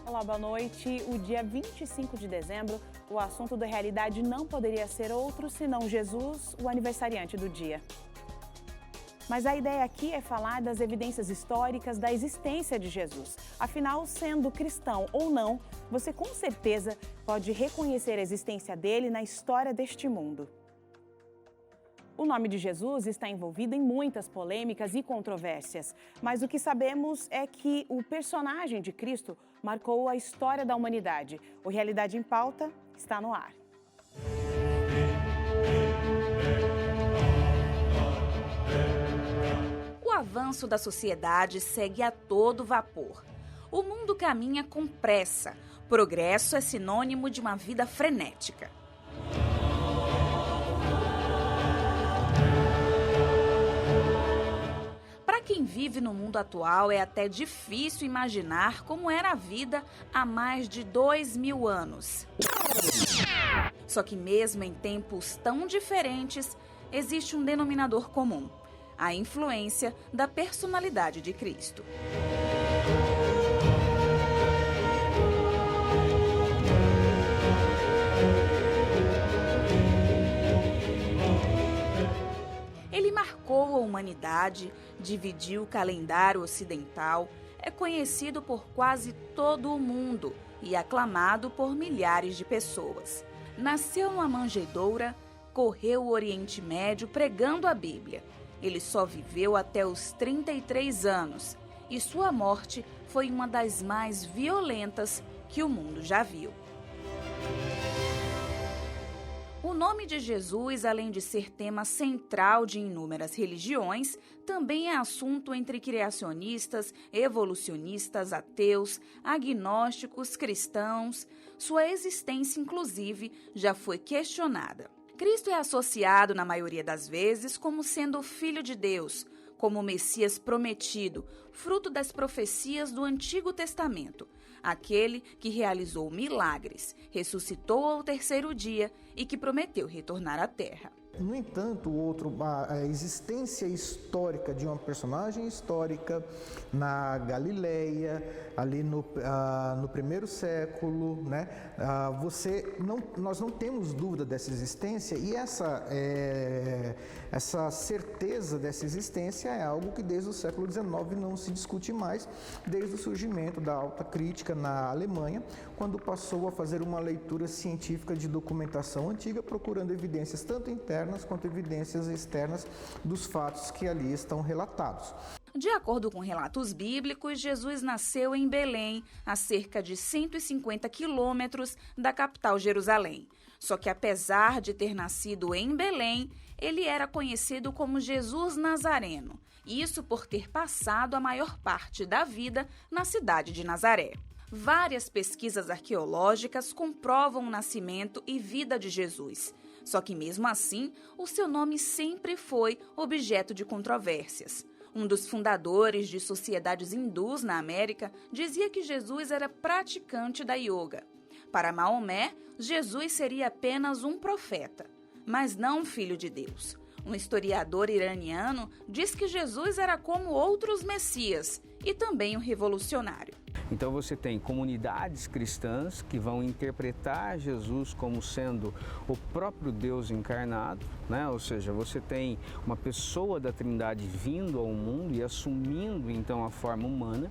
Olá, boa noite. O dia 25 de dezembro, o assunto da realidade não poderia ser outro senão Jesus, o aniversariante do dia. Mas a ideia aqui é falar das evidências históricas da existência de Jesus. Afinal, sendo cristão ou não, você com certeza pode reconhecer a existência dele na história deste mundo. O nome de Jesus está envolvido em muitas polêmicas e controvérsias, mas o que sabemos é que o personagem de Cristo marcou a história da humanidade. O Realidade em Pauta está no ar. O avanço da sociedade segue a todo vapor. O mundo caminha com pressa. Progresso é sinônimo de uma vida frenética. Para quem vive no mundo atual, é até difícil imaginar como era a vida há mais de 2000 anos. Só que mesmo em tempos tão diferentes, existe um denominador comum: a influência da personalidade de Cristo. Ele marcou a humanidade, dividiu o calendário ocidental, é conhecido por quase todo o mundo e aclamado por milhares de pessoas. Nasceu numa manjedoura, correu o Oriente Médio pregando a Bíblia. Ele só viveu até os 33 anos e sua morte foi uma das mais violentas que o mundo já viu. O nome de Jesus, além de ser tema central de inúmeras religiões, também é assunto entre criacionistas, evolucionistas, ateus, agnósticos, cristãos. Sua existência, inclusive, já foi questionada. Cristo é associado, na maioria das vezes, como sendo o Filho de Deus, como o Messias prometido, fruto das profecias do Antigo Testamento, aquele que realizou milagres, ressuscitou ao terceiro dia e que prometeu retornar à terra. No entanto, a existência histórica de uma personagem histórica na Galileia, ali no primeiro século, né? Nós não temos dúvida dessa existência, e essa certeza dessa existência é algo que desde o século XIX não se discute mais, desde o surgimento da alta crítica na Alemanha, quando passou a fazer uma leitura científica de documentação antiga, procurando evidências tanto internas quanto evidências externas dos fatos que ali estão relatados. De acordo com relatos bíblicos, Jesus nasceu em Belém, a cerca de 150 quilômetros da capital Jerusalém. Só que apesar de ter nascido em Belém, ele era conhecido como Jesus Nazareno, isso por ter passado a maior parte da vida na cidade de Nazaré. Várias pesquisas arqueológicas comprovam o nascimento e vida de Jesus. Só que mesmo assim, o seu nome sempre foi objeto de controvérsias. Um dos fundadores de sociedades hindus na América dizia que Jesus era praticante da yoga. Para Maomé, Jesus seria apenas um profeta, mas não um filho de Deus. Um historiador iraniano diz que Jesus era como outros messias e também um revolucionário. Então você tem comunidades cristãs que vão interpretar Jesus como sendo o próprio Deus encarnado, né? Ou seja, você tem uma pessoa da Trindade vindo ao mundo e assumindo então a forma humana,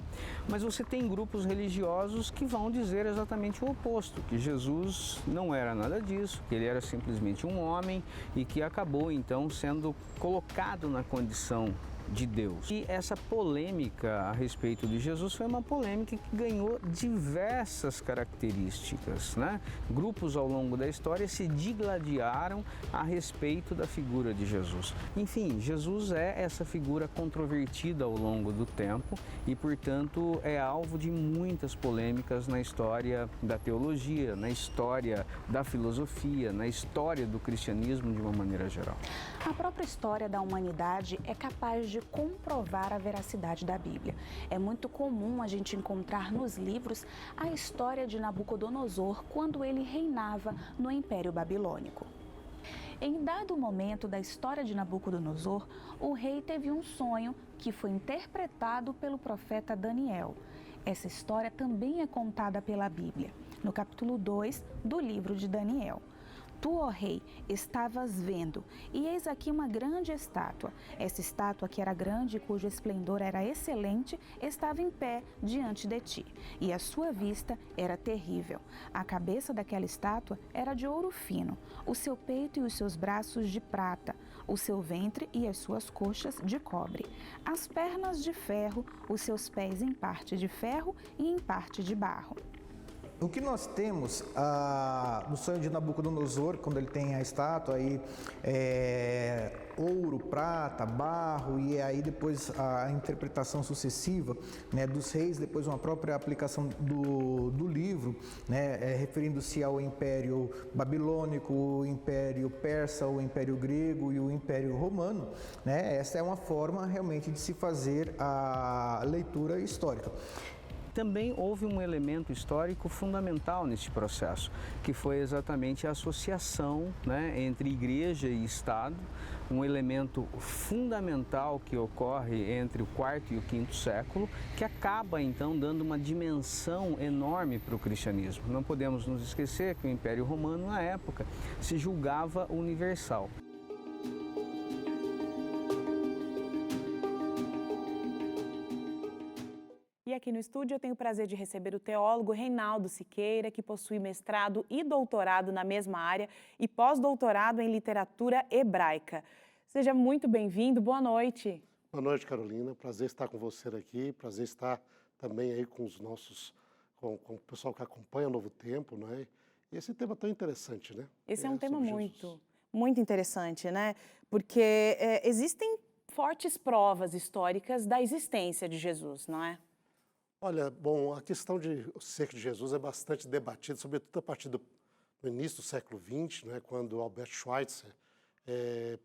mas você tem grupos religiosos que vão dizer exatamente o oposto, que Jesus não era nada disso, que ele era simplesmente um homem e que acabou então sendo colocado na condição de Deus. E essa polêmica a respeito de Jesus foi uma polêmica que ganhou diversas características, né? Grupos ao longo da história se digladiaram a respeito da figura de Jesus. Enfim, Jesus é essa figura controvertida ao longo do tempo e, portanto, é alvo de muitas polêmicas na história da teologia, na história da filosofia, na história do cristianismo de uma maneira geral. A própria história da humanidade é capaz de comprovar a veracidade da Bíblia. É muito comum a gente encontrar nos livros a história de Nabucodonosor quando ele reinava no Império Babilônico. Em dado momento da história de Nabucodonosor, o rei teve um sonho que foi interpretado pelo profeta Daniel. Essa história também é contada pela Bíblia, no capítulo 2 do livro de Daniel. Tu, ó rei, estavas vendo, e eis aqui uma grande estátua. Essa estátua, que era grande e cujo esplendor era excelente, estava em pé diante de ti, e a sua vista era terrível. A cabeça daquela estátua era de ouro fino, o seu peito e os seus braços de prata, o seu ventre e as suas coxas de cobre, as pernas de ferro, os seus pés em parte de ferro e em parte de barro. O que nós temos no sonho de Nabucodonosor, quando ele tem a estátua, aí, ouro, prata, barro, e aí depois a interpretação sucessiva, né, dos reis, depois uma própria aplicação do livro, né, referindo-se ao Império Babilônico, o Império Persa, o Império Grego e o Império Romano, né, essa é uma forma realmente de se fazer a leitura histórica. Também houve um elemento histórico fundamental nesse processo, que foi exatamente a associação, né, entre igreja e Estado, um elemento fundamental que ocorre entre o quarto e o quinto século, que acaba então dando uma dimensão enorme para o cristianismo. Não podemos nos esquecer que o Império Romano, na época, se julgava universal. E aqui no estúdio eu tenho o prazer de receber o teólogo Reinaldo Siqueira, que possui mestrado e doutorado na mesma área e pós-doutorado em literatura hebraica. Seja muito bem-vindo, boa noite. Boa noite, Carolina. Prazer estar com você aqui, prazer estar também aí com os nossos, com o pessoal que acompanha o Novo Tempo, não é? E esse tema tão interessante, né? Esse é um tema muito interessante, né? Porque existem fortes provas históricas da existência de Jesus, não é? Olha, bom, a questão de ser de Jesus é bastante debatida, sobretudo a partir do início do século XX, né, quando Albert Schweitzer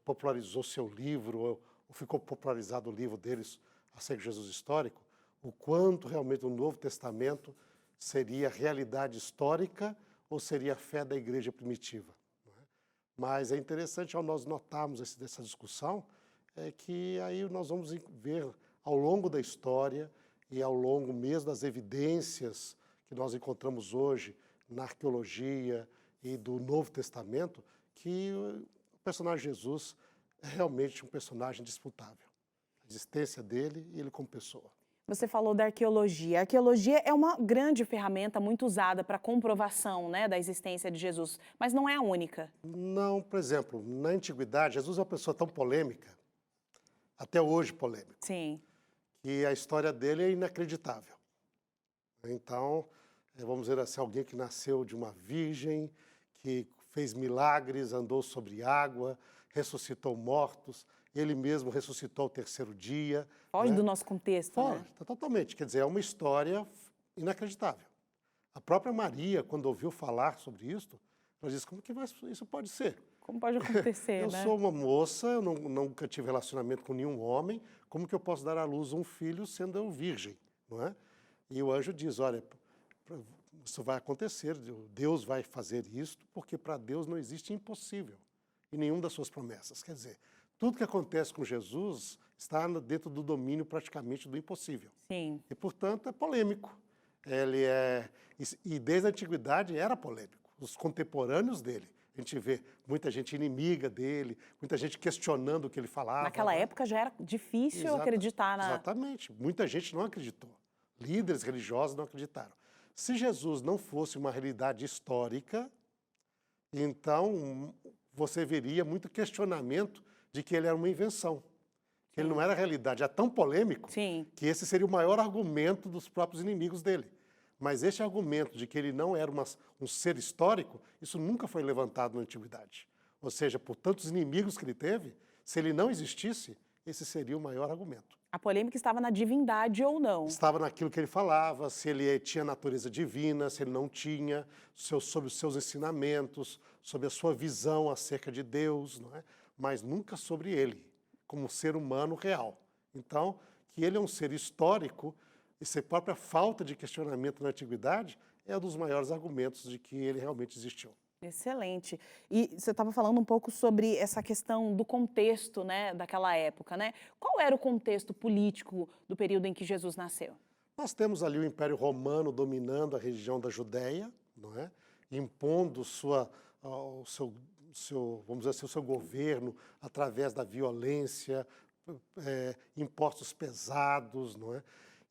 popularizou seu livro, ou ficou popularizado o livro deles, Acerca de Jesus Histórico, o quanto realmente o Novo Testamento seria realidade histórica ou seria a fé da igreja primitiva. Não é? Mas é interessante, ao nós notarmos essa discussão, que aí nós vamos ver ao longo da história e ao longo mesmo das evidências que nós encontramos hoje na arqueologia e do Novo Testamento, que o personagem Jesus é realmente um personagem disputável. A existência dele e ele como pessoa. Você falou da arqueologia. A arqueologia é uma grande ferramenta muito usada para comprovação, né, da existência de Jesus, mas não é a única. Não, por exemplo, na Antiguidade, Jesus é uma pessoa tão polêmica, até hoje polêmica. Sim. Que a história dele é inacreditável. Então, vamos dizer assim, alguém que nasceu de uma virgem, que fez milagres, andou sobre água, ressuscitou mortos, ele mesmo ressuscitou ao terceiro dia. Foge do nosso contexto, Foge, né? totalmente. Quer dizer, é uma história inacreditável. A própria Maria, quando ouviu falar sobre isso, ela disse, como que isso pode ser? Como pode acontecer, Eu né? sou uma moça, eu nunca tive relacionamento com nenhum homem, como que eu posso dar à luz um filho sendo eu virgem, não é? E o anjo diz, olha, isso vai acontecer, Deus vai fazer isto, porque para Deus não existe impossível em nenhuma das suas promessas. Quer dizer, tudo que acontece com Jesus está dentro do domínio praticamente do impossível. Sim. E, portanto, é polêmico. E desde a antiguidade era polêmico. Os contemporâneos dele, a gente vê muita gente inimiga dele, muita gente questionando o que ele falava. Naquela época já era difícil acreditar na... Exatamente. Muita gente não acreditou. Líderes religiosos não acreditaram. Se Jesus não fosse uma realidade histórica, então você veria muito questionamento de que ele era uma invenção. Que ele não era realidade. É tão polêmico Sim. que esse seria o maior argumento dos próprios inimigos dele. Mas esse argumento de que ele não era um ser histórico, isso nunca foi levantado na antiguidade. Ou seja, por tantos inimigos que ele teve, se ele não existisse, esse seria o maior argumento. A polêmica estava na divindade ou não. Estava naquilo que ele falava, se ele tinha natureza divina, se ele não tinha, sobre os seus ensinamentos, sobre a sua visão acerca de Deus, não é? Mas nunca sobre ele, como ser humano real. Então, que ele é um ser histórico, essa própria falta de questionamento na antiguidade é um dos maiores argumentos de que ele realmente existiu. Excelente. E você estava falando um pouco sobre essa questão do contexto, né, daquela época, né? Qual era o contexto político do período em que Jesus nasceu? Nós temos ali o Império Romano dominando a região da Judéia, não é? Impondo o seu, vamos dizer assim, o seu governo através da violência, impostos pesados, não é?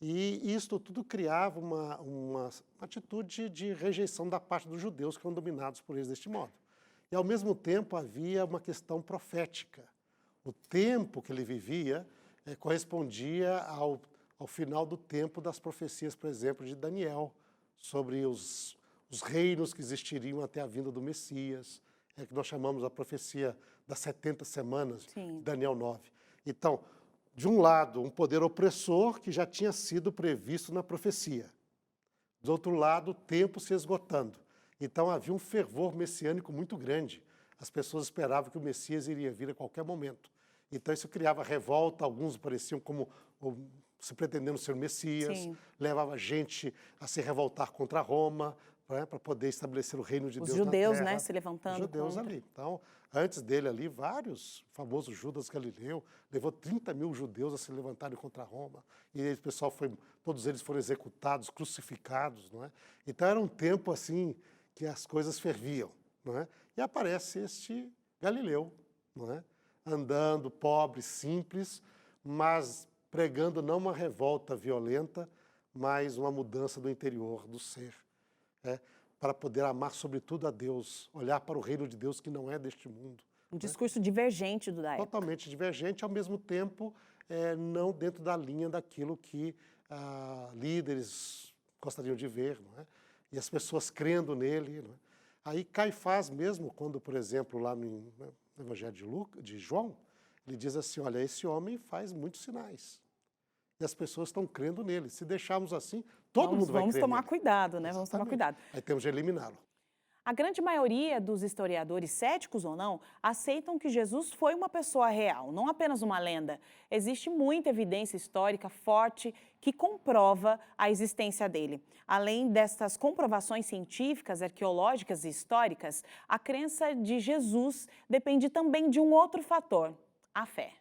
E isso tudo criava uma atitude de rejeição da parte dos judeus que eram dominados por eles deste modo. E, ao mesmo tempo, havia uma questão profética. O tempo que ele vivia correspondia ao final do tempo das profecias, por exemplo, de Daniel, sobre os reinos que existiriam até a vinda do Messias, que nós chamamos a profecia das 70 semanas, de Daniel 9. Então, de um lado, um poder opressor que já tinha sido previsto na profecia. Do outro lado, o tempo se esgotando. Então, havia um fervor messiânico muito grande. As pessoas esperavam que o Messias iria vir a qualquer momento. Então, isso criava revolta, alguns pareciam como se pretendendo ser o Messias, levava gente a se revoltar contra Roma, para poder estabelecer o reino de Deus na terra. Os judeus, né, se levantando. Os judeus ali. Então, antes dele ali, vários famosos Judas Galileu, levou 30 mil judeus a se levantarem contra Roma. E o pessoal todos eles foram executados, crucificados, não é? Então, era um tempo assim que as coisas ferviam, não é? E aparece este Galileu, não é? Andando, pobre, simples, mas pregando não uma revolta violenta, mas uma mudança do interior do ser. Para poder amar sobretudo a Deus, olhar para o reino de Deus que não é deste mundo. Um discurso divergente da época. Totalmente divergente, ao mesmo tempo não dentro da linha daquilo que líderes gostariam de ver, não é? E as pessoas crendo nele. Não é? Aí Caifás mesmo, quando, por exemplo, lá no Evangelho de João, ele diz assim, olha, esse homem faz muitos sinais. E as pessoas estão crendo nele. Se deixarmos assim, todo mundo vai crer nele. Vamos tomar cuidado, né? Vamos tomar cuidado. Aí temos de eliminá-lo. A grande maioria dos historiadores, céticos ou não, aceitam que Jesus foi uma pessoa real, não apenas uma lenda. Existe muita evidência histórica forte que comprova a existência dele. Além destas comprovações científicas, arqueológicas e históricas, a crença de Jesus depende também de um outro fator, a fé.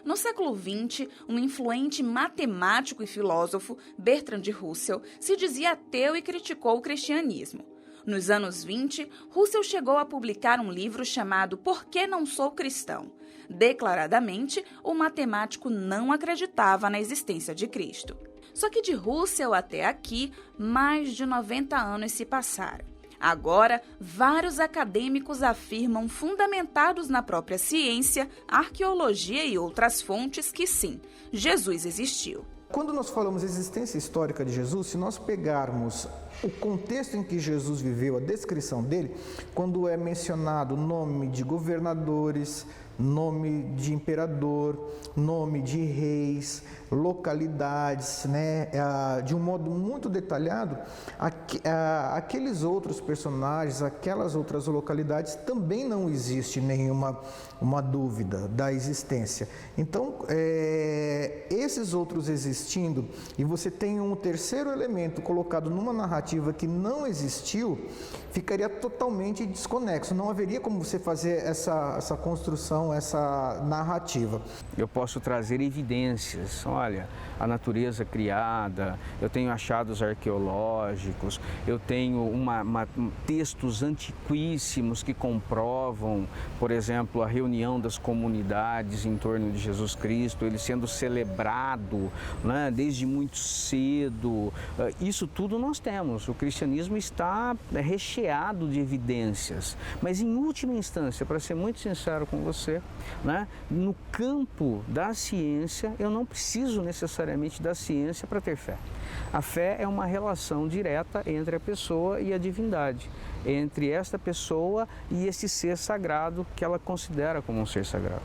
No século XX, um influente matemático e filósofo, Bertrand Russell, se dizia ateu e criticou o cristianismo. Nos anos 20, Russell chegou a publicar um livro chamado Por que Não Sou Cristão? Declaradamente, o matemático não acreditava na existência de Cristo. Só que de Russell até aqui, mais de 90 anos se passaram. Agora, vários acadêmicos afirmam, fundamentados na própria ciência, arqueologia e outras fontes, que sim, Jesus existiu. Quando nós falamos existência histórica de Jesus, se nós pegarmos o contexto em que Jesus viveu, a descrição dele, quando é mencionado o nome de governadores, nome de imperador, nome de reis, localidades, né, de um modo muito detalhado, aqueles outros personagens, aquelas outras localidades, também não existe nenhuma dúvida da existência. Então, esses outros existindo, e você tem um terceiro elemento colocado numa narrativa que não existiu, ficaria totalmente desconexo. Não haveria como você fazer essa construção, essa narrativa. Eu posso trazer evidências. Olha, a natureza criada, eu tenho achados arqueológicos, eu tenho textos antiquíssimos que comprovam, por exemplo, a reunião das comunidades em torno de Jesus Cristo, ele sendo celebrado, né, desde muito cedo. Isso tudo nós temos. O cristianismo está recheado de evidências. Mas, em última instância, para ser muito sincero com você, né, no campo da ciência, eu não preciso necessariamente da ciência para ter fé. A fé é uma relação direta entre a pessoa e a divindade, entre esta pessoa e esse ser sagrado que ela considera como um ser sagrado.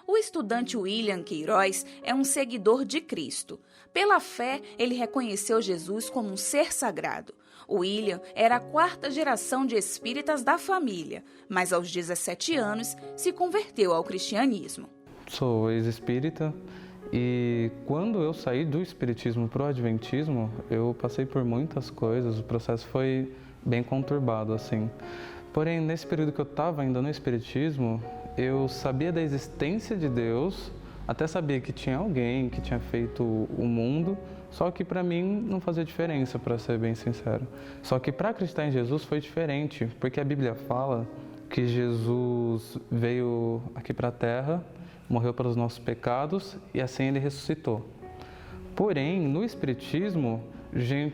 O estudante William Queiroz é um seguidor de Cristo. Pela fé, ele reconheceu Jesus como um ser sagrado. William era a 4ª geração de espíritas da família, mas aos 17 anos se converteu ao cristianismo. Sou ex-espírita e quando eu saí do espiritismo para o adventismo, eu passei por muitas coisas, o processo foi bem conturbado, assim. Porém, nesse período que eu estava ainda no espiritismo, eu sabia da existência de Deus, Até sabia que tinha alguém que tinha feito o mundo, só que para mim não fazia diferença, para ser bem sincero. Só que para acreditar em Jesus foi diferente, porque a Bíblia fala que Jesus veio aqui para a Terra, morreu pelos nossos pecados e assim ele ressuscitou. Porém, no Espiritismo,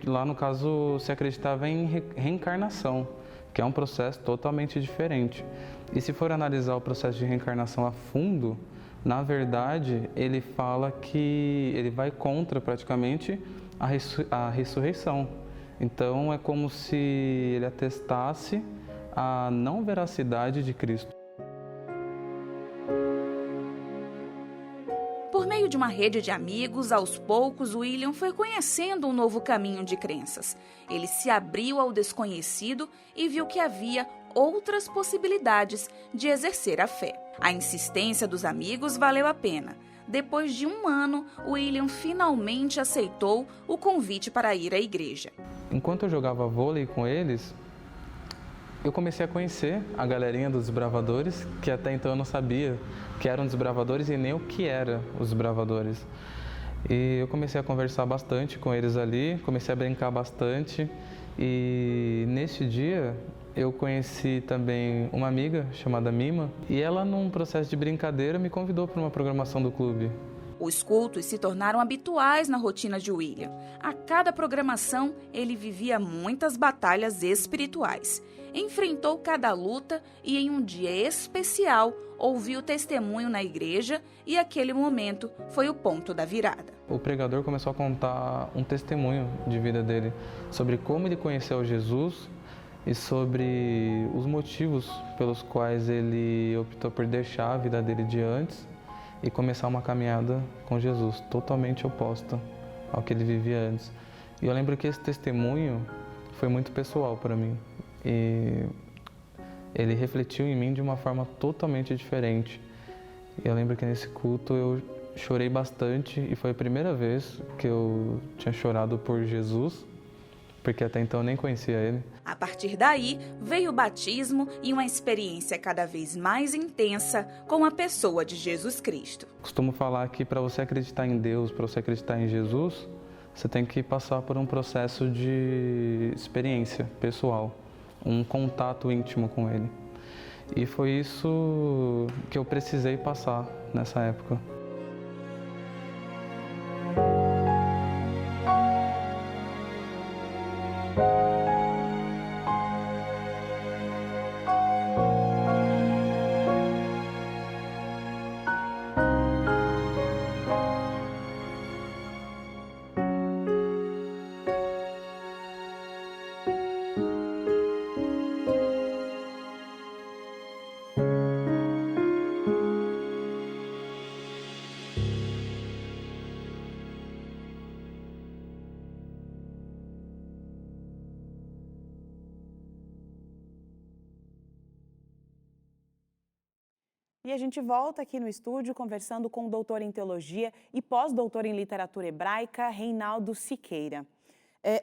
lá no caso se acreditava em reencarnação, que é um processo totalmente diferente. E se for analisar o processo de reencarnação a fundo, na verdade, ele fala que ele vai contra praticamente a ressurreição. Então, é como se ele atestasse a não veracidade de Cristo. Por meio de uma rede de amigos, aos poucos, William foi conhecendo um novo caminho de crenças. Ele se abriu ao desconhecido e viu que havia outras possibilidades de exercer a fé. A insistência dos amigos valeu a pena. Depois de 1 ano, William finalmente aceitou o convite para ir à igreja. Enquanto eu jogava vôlei com eles, eu comecei a conhecer a galerinha dos desbravadores, que até então eu não sabia que eram desbravadores e nem o que eram os desbravadores. E eu comecei a conversar bastante com eles ali, comecei a brincar bastante. E nesse dia eu conheci também uma amiga chamada Mima, e ela, num processo de brincadeira, me convidou para uma programação do clube. Os cultos se tornaram habituais na rotina de William. A cada programação, ele vivia muitas batalhas espirituais. Enfrentou cada luta e, em um dia especial, ouviu testemunho na igreja e aquele momento foi o ponto da virada. O pregador começou a contar um testemunho de vida dele, sobre como ele conheceu Jesus e sobre os motivos pelos quais ele optou por deixar a vida dele de antes e começar uma caminhada com Jesus, totalmente oposta ao que ele vivia antes. E eu lembro que esse testemunho foi muito pessoal para mim. E ele refletiu em mim de uma forma totalmente diferente. E eu lembro que nesse culto eu chorei bastante e foi a primeira vez que eu tinha chorado por Jesus, porque até então eu nem conhecia ele. A partir daí, veio o batismo e uma experiência cada vez mais intensa com a pessoa de Jesus Cristo. Costumo falar que para você acreditar em Deus, para você acreditar em Jesus, você tem que passar por um processo de experiência pessoal, um contato íntimo com Ele. E foi isso que eu precisei passar nessa época. E a gente volta aqui no estúdio conversando com o doutor em teologia e pós-doutor em literatura hebraica, Reinaldo Siqueira.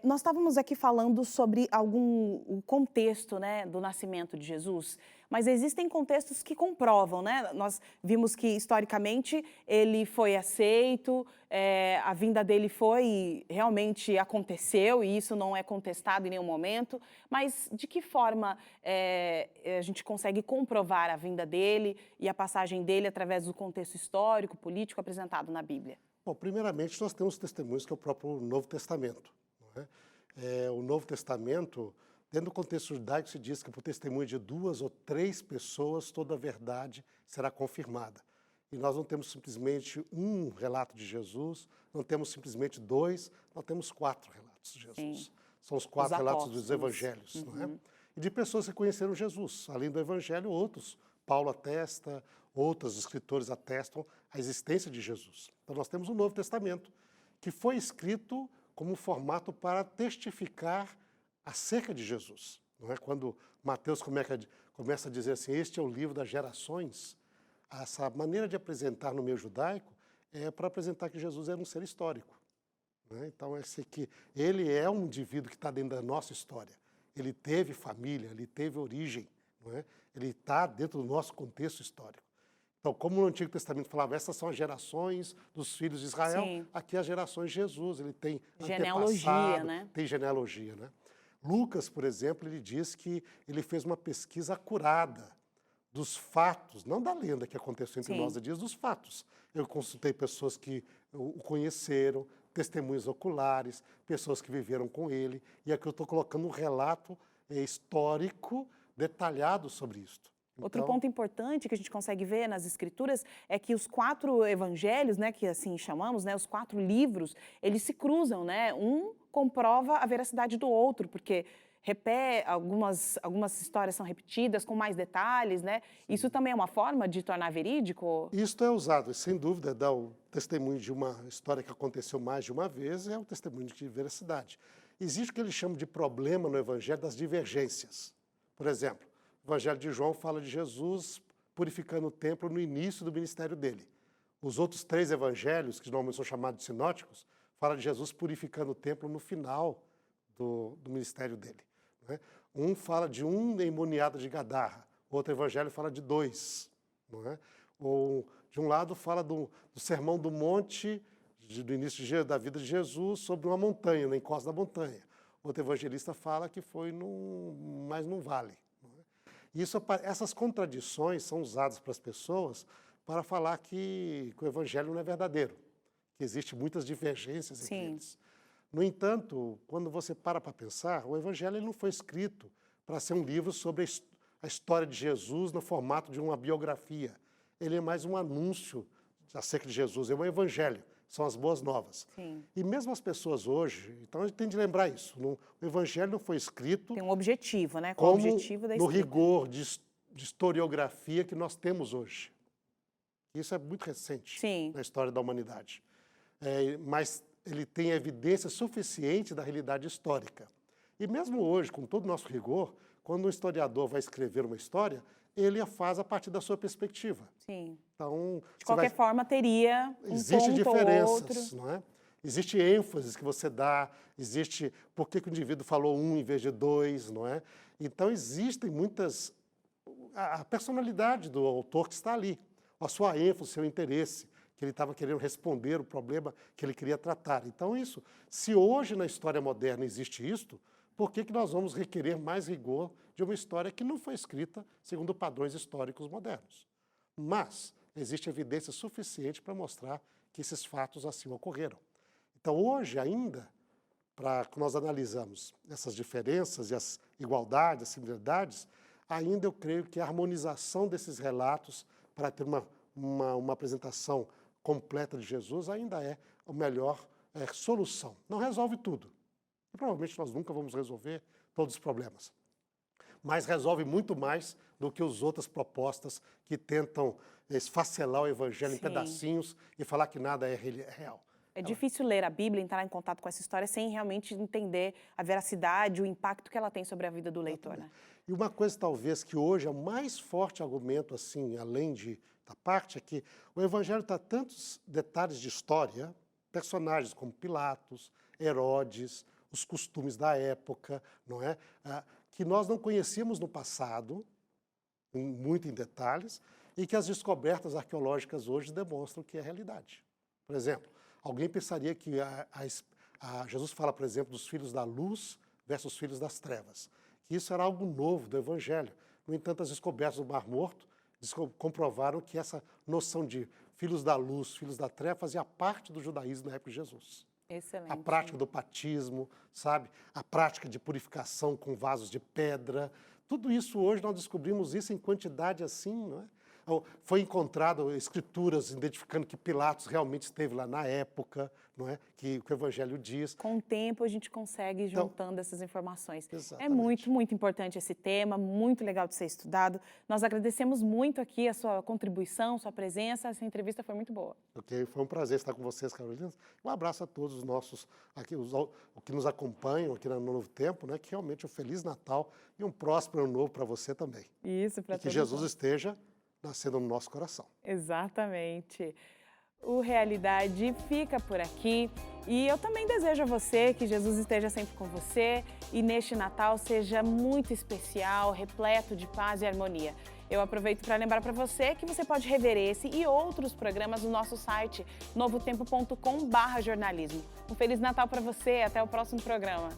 Nós estávamos aqui falando sobre o contexto, né, do nascimento de Jesus, mas existem contextos que comprovam, né? Nós vimos que, historicamente, ele foi aceito, a vinda dele realmente aconteceu, e isso não é contestado em nenhum momento, mas de que forma a gente consegue comprovar a vinda dele e a passagem dele através do contexto histórico, político apresentado na Bíblia? Bom, primeiramente, nós temos testemunhos que é o próprio Novo Testamento. O Novo Testamento, dentro do contexto judaico, se diz que por testemunho de 2 ou 3 pessoas toda a verdade será confirmada. E nós não temos simplesmente um relato de Jesus, não temos simplesmente 2, nós temos 4 relatos de Jesus. Sim. São os 4 relatos dos evangelhos. Não é? E de pessoas que conheceram Jesus. Além do evangelho, outros. Paulo atesta, outros escritores atestam a existência de Jesus. Então nós temos o Novo Testamento, que foi escrito como um formato para testificar acerca de Jesus. Não é? Quando Mateus começa a dizer assim, este é o livro das gerações, essa maneira de apresentar no meio judaico é para apresentar que Jesus era um ser histórico. Não é? Então, que ele é um indivíduo que está dentro da nossa história. Ele teve família, ele teve origem, não é? Ele está dentro do nosso contexto histórico. Então, como no Antigo Testamento falava, essas são as gerações dos filhos de Israel, Sim. aqui as gerações de Jesus, ele tem Genealogia, antepassado, né? tem genealogia, né? Lucas, por exemplo, ele diz que ele fez uma pesquisa acurada dos fatos, não da lenda que aconteceu entre Sim. nós, ele diz dos fatos. Eu consultei pessoas que o conheceram, testemunhos oculares, pessoas que viveram com ele, e aqui eu estou colocando um relato histórico detalhado sobre isto. Outro Então, ponto importante que a gente consegue ver nas escrituras é que os 4 evangelhos, né, que assim chamamos, né, os 4 livros, eles se cruzam, né? Um comprova a veracidade do outro, porque algumas histórias são repetidas com mais detalhes, né? Isso também é uma forma de tornar verídico? isto é usado, sem dúvida, dá o testemunho de uma história que aconteceu mais de uma vez, é o testemunho de veracidade. Existe o que eles chamam de problema no Evangelho das divergências. Por exemplo, o Evangelho de João fala de Jesus purificando o templo no início do ministério dele. Os outros 3 evangelhos, que normalmente são chamados de sinóticos, falam de Jesus purificando o templo no final do ministério dele. Né? Um fala de um endemoniado de Gadarra, o outro evangelho fala de 2. Não é? Ou, de um lado fala do sermão do monte, do início da vida de Jesus, sobre uma montanha, na encosta da montanha. Outro evangelista fala que foi mais num vale. Essas contradições são usadas para as pessoas para falar que o evangelho não é verdadeiro, que existem muitas divergências entre eles. No entanto, quando você para pensar, o evangelho ele não foi escrito para ser um livro sobre a história de Jesus no formato de uma biografia. Ele é mais um anúncio acerca de Jesus, é um evangelho, são as boas novas. Sim. E mesmo as pessoas hoje, então a gente tem de lembrar isso, o evangelho não foi escrito Tem um objetivo, né? como o objetivo da no escrita. rigor de historiografia que nós temos hoje. Isso é muito recente Sim. na história da humanidade. Mas ele tem evidência suficiente da realidade histórica. E mesmo hoje, com todo o nosso rigor, quando um historiador vai escrever uma história, ele a faz a partir da sua perspectiva. Sim. Então, De qualquer forma, teria Existem ponto ou outro. diferenças, não é? Existe ênfase que você dá, existe por que o indivíduo falou um em vez de 2, não é? Então, existem muitas... A personalidade do autor que está ali, a sua ênfase, o seu interesse, que ele estava querendo responder o problema que ele queria tratar. Então, isso, se hoje na história moderna existe isto, por que nós vamos requerer mais rigor de uma história que não foi escrita segundo padrões históricos modernos? Mas existe evidência suficiente para mostrar que esses fatos assim ocorreram. Então, hoje ainda, para que nós analisamos essas diferenças e as igualdades, as similaridades, ainda eu creio que a harmonização desses relatos para ter uma apresentação completa de Jesus ainda é a melhor solução. Não resolve tudo. E provavelmente nós nunca vamos resolver todos os problemas. Mas resolve muito mais do que as outras propostas que tentam esfacelar o evangelho em pedacinhos e falar que nada é real. É difícil ler a Bíblia, entrar em contato com essa história sem realmente entender a veracidade, o impacto que ela tem sobre a vida do leitor, né? E uma coisa talvez que hoje é o mais forte argumento, assim, além da parte, é que o evangelho está tantos detalhes de história, personagens como Pilatos, Herodes, os costumes da época, não é? Que nós não conhecíamos no passado, muito em detalhes, e que as descobertas arqueológicas hoje demonstram que é realidade. Por exemplo, alguém pensaria que Jesus fala, por exemplo, dos filhos da luz versus filhos das trevas, que isso era algo novo do Evangelho. No entanto, as descobertas do Mar Morto comprovaram que essa noção de filhos da luz, filhos da treva, fazia parte do judaísmo na época de Jesus. Excelente. A prática do batismo, sabe? A prática de purificação com vasos de pedra. Tudo isso hoje nós descobrimos isso em quantidade assim, não é? Foi encontrado escrituras identificando que Pilatos realmente esteve lá na época, não é? Que o Evangelho diz. Com o tempo a gente consegue ir juntando essas informações. Exatamente. É muito, muito importante esse tema, muito legal de ser estudado. Nós agradecemos muito aqui a sua contribuição, sua presença. Essa entrevista foi muito boa. Ok, foi um prazer estar com vocês, Carolina. Um abraço a todos os nossos, aqui, os que nos acompanham aqui no Novo Tempo, né? Que realmente um Feliz Natal e um próspero Ano Novo para você também. Isso, para todos. E que Jesus esteja nascendo no nosso coração. Exatamente. O Realidade fica por aqui e eu também desejo a você que Jesus esteja sempre com você e neste Natal seja muito especial, repleto de paz e harmonia. Eu aproveito para lembrar para você que você pode rever esse e outros programas no nosso site novotempo.com/jornalismo. Um Feliz Natal para você, até o próximo programa.